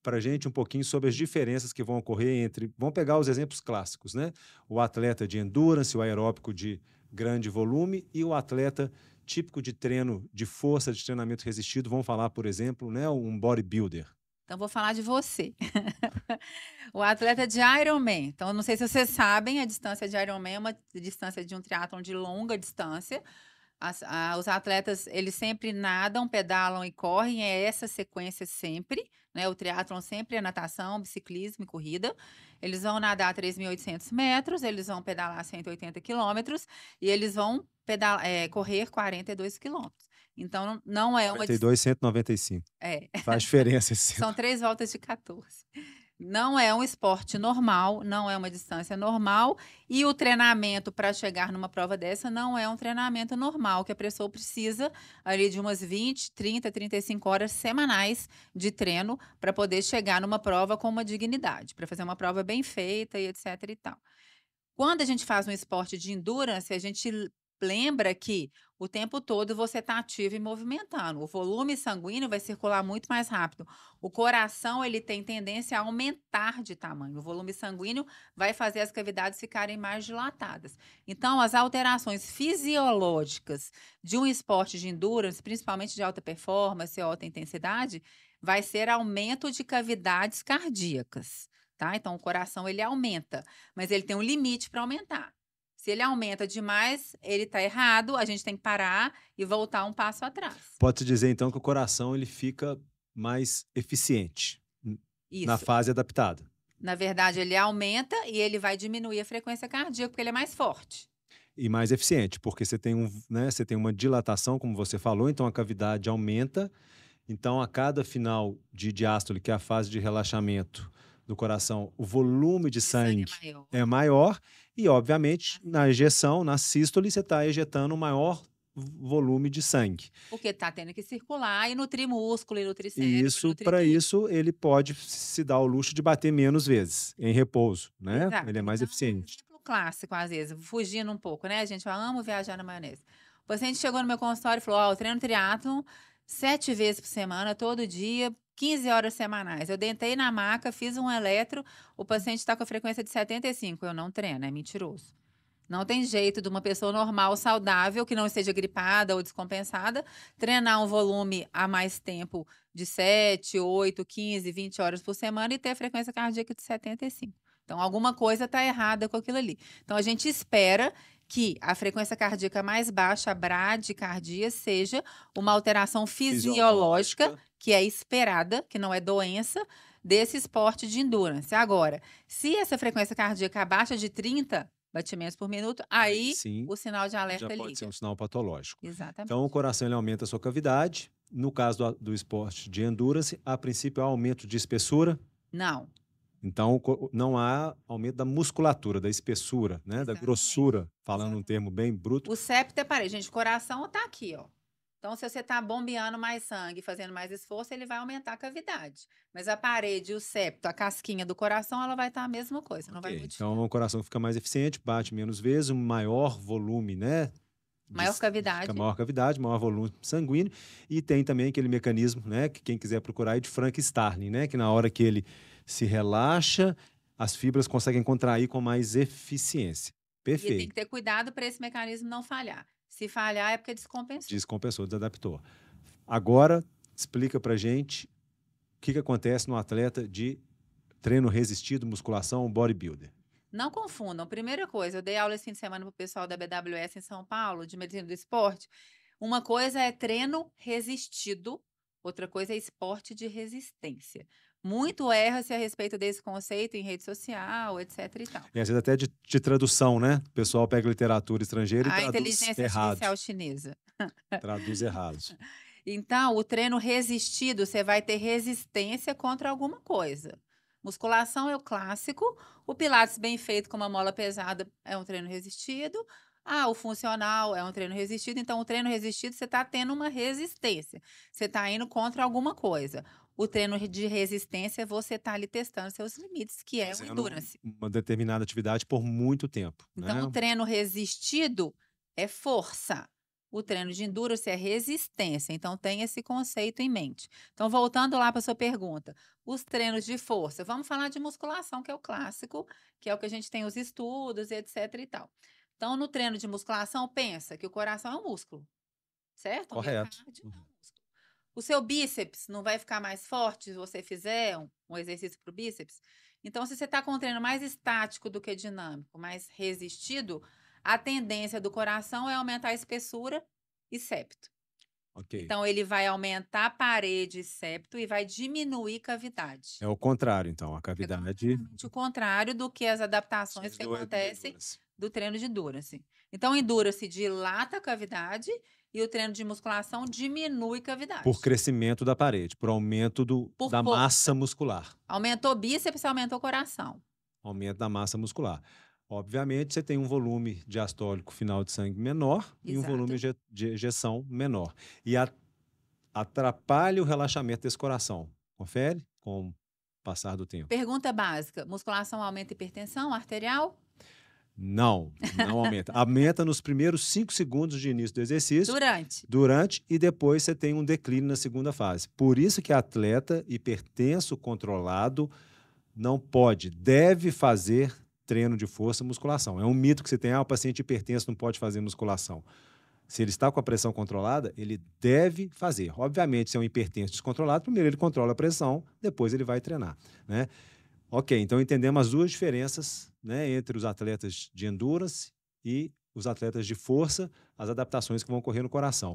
para a gente um pouquinho sobre as diferenças que vão ocorrer entre. Vamos pegar os exemplos clássicos, né? O atleta de endurance, o aeróbico de grande volume e o atleta típico de treino de força, de treinamento resistido. Vamos falar, por exemplo, né? Um bodybuilder. Então, vou falar de você. O atleta de Ironman. Então, não sei se vocês sabem, a distância de Ironman é uma distância de um triatlon de longa distância. Os atletas, eles sempre nadam, pedalam e correm, é essa sequência sempre, né? O triatlon sempre é natação, biciclismo e corrida. Eles vão nadar 3.800 metros, eles vão pedalar 180 quilômetros e eles vão correr 42 quilômetros. Então, não é uma 42, 195. é, Faz diferença esse são 3 voltas de 14. Não é um esporte normal, não é uma distância normal, e o treinamento para chegar numa prova dessa não é um treinamento normal, que a pessoa precisa ali de umas 20, 30, 35 horas semanais de treino para poder chegar numa prova com uma dignidade, para fazer uma prova bem feita e etc e tal. Quando a gente faz um esporte de endurance, a gente lembra que o tempo todo você está ativo e movimentando. O volume sanguíneo vai circular muito mais rápido. O coração, ele tem tendência a aumentar de tamanho. O volume sanguíneo vai fazer as cavidades ficarem mais dilatadas. Então, as alterações fisiológicas de um esporte de endurance, principalmente de alta performance ou alta intensidade, vai ser aumento de cavidades cardíacas. Tá? Então, o coração ele aumenta, mas ele tem um limite para aumentar. Se ele aumenta demais, ele está errado, a gente tem que parar e voltar um passo atrás. Pode-se dizer, então, que o coração ele fica mais eficiente na Isso. fase adaptada. Na verdade, ele aumenta e ele vai diminuir a frequência cardíaca, porque ele é mais forte. E mais eficiente, porque você tem, né, você tem uma dilatação, como você falou, então a cavidade aumenta. Então, a cada final de diástole, que é a fase de relaxamento do coração, o volume de De sangue sangue é maior. é maior e, obviamente, na ejeção, na sístole, você está ejetando um maior volume de sangue. Porque está tendo que circular e nutrir músculo, e nutrir E cérebro, e isso, nutrir para tudo. isso, ele pode se dar o luxo de bater menos vezes em repouso, né? Ele é Exato. mais Então, um eficiente. exemplo clássico, às vezes, fugindo um pouco, né? A gente fala, amo viajar na maionese. O paciente chegou no meu consultório e falou: Ó, eu treino triatlon 7 vezes por semana, todo dia, 15 horas semanais. Eu deitei na maca, fiz um eletro, o paciente está com a frequência de 75. Eu não treino, é mentiroso. Não tem jeito de uma pessoa normal, saudável, que não esteja gripada ou descompensada, treinar um volume a mais tempo de 7, 8, 15, 20 horas por semana e ter a frequência cardíaca de 75. Então, alguma coisa está errada com aquilo ali. Então, a gente espera que a frequência cardíaca mais baixa, a bradicardia, seja uma alteração fisiológica, Fisiológica. que é esperada, que não é doença, desse esporte de endurance. Agora, se essa frequência cardíaca abaixo de 30 batimentos por minuto, Aí aí sim, o sinal de já alerta pode ser um liga. sinal patológico. Então, o Exatamente. coração ele aumenta a sua cavidade. No caso do esporte de endurance, a princípio há aumento de espessura. Não, Então, não há aumento da musculatura, da espessura, né? Da exatamente, grossura, falando um exatamente. termo bem bruto. O septo é parede, gente, o coração tá aqui, ó. Então, se você está bombeando mais sangue, fazendo mais esforço, ele vai aumentar a cavidade. Mas a parede, o septo, a casquinha do coração, ela vai estar a mesma coisa, não vai Ok. Então, modificar. o coração fica mais eficiente, bate menos vezes, um maior volume, né? Maior Fica cavidade. maior cavidade, maior volume sanguíneo. E tem também aquele mecanismo, né? Que quem quiser procurar é de Frank Starling, né? Que na hora que ele se relaxa, as fibras conseguem contrair com mais eficiência. E tem que Perfeito. ter cuidado para esse mecanismo não falhar. Se falhar, é porque descompensou. Descompensou, desadaptou. Agora, explica pra gente o que acontece no atleta de treino resistido, musculação, bodybuilder. Não confundam. Primeira coisa, eu dei aula esse fim de semana para o pessoal da BWS em São Paulo, de medicina do esporte. Uma coisa é treino resistido, outra coisa é esporte de resistência. Muito erra-se a respeito desse conceito em rede social, etc e tal. E às vezes até de tradução, né? O pessoal pega literatura estrangeira e A traduz inteligência errado. artificial chinesa. Traduz errado. Então, o treino resistido, você vai ter resistência contra alguma coisa. Musculação é o clássico, o pilates bem feito com uma mola pesada é um treino resistido. Ah, o funcional é um treino resistido. Então, o treino resistido, você está tendo uma resistência. Você está indo contra alguma coisa. O treino de resistência, você está ali testando seus limites, que é o Fazendo endurance. uma determinada atividade por muito tempo, Então, o né? treino resistido é força. O treino de endurance é resistência, então tem esse conceito em mente. Então, voltando lá para sua pergunta, os treinos de força, vamos falar de musculação, que é o clássico, que é o que a gente tem os estudos, etc e tal. Então, no treino de musculação, pensa que o coração é um músculo, certo? O Correto. miocárdio é um músculo. O seu bíceps não vai ficar mais forte se você fizer um exercício para o bíceps? Então, se você está com um treino mais estático do que dinâmico, mais resistido, a tendência do coração é aumentar a espessura e septo. Ok. Então, ele vai aumentar a parede e septo e vai diminuir cavidade. É o contrário, então, a É cavidade completamente o contrário do que as adaptações que do acontecem endurance. do treino de endurance. Então, o endurance dilata a cavidade e o treino de musculação diminui cavidade. Por crescimento da parede, por aumento Por da força. massa muscular. Aumentou bíceps, aumentou coração. Aumento da massa muscular. Obviamente, você tem um volume diastólico final de sangue menor e um Exato. volume de ejeção menor. E atrapalha o relaxamento desse coração. Confere com o passar do tempo. Pergunta básica: musculação aumenta hipertensão arterial? Não aumenta. Aumenta nos primeiros 5 segundos de início do exercício, durante e depois você tem um declínio na segunda fase. Por isso que atleta hipertenso controlado não pode, deve fazer treino de força, musculação. É um mito que você tem, o paciente hipertenso não pode fazer musculação. Se ele está com a pressão controlada, ele deve fazer. Obviamente, se é um hipertenso descontrolado, primeiro ele controla a pressão, depois ele vai treinar, né? Ok, então entendemos as duas diferenças, né, entre os atletas de endurance e os atletas de força, as adaptações que vão ocorrer no coração.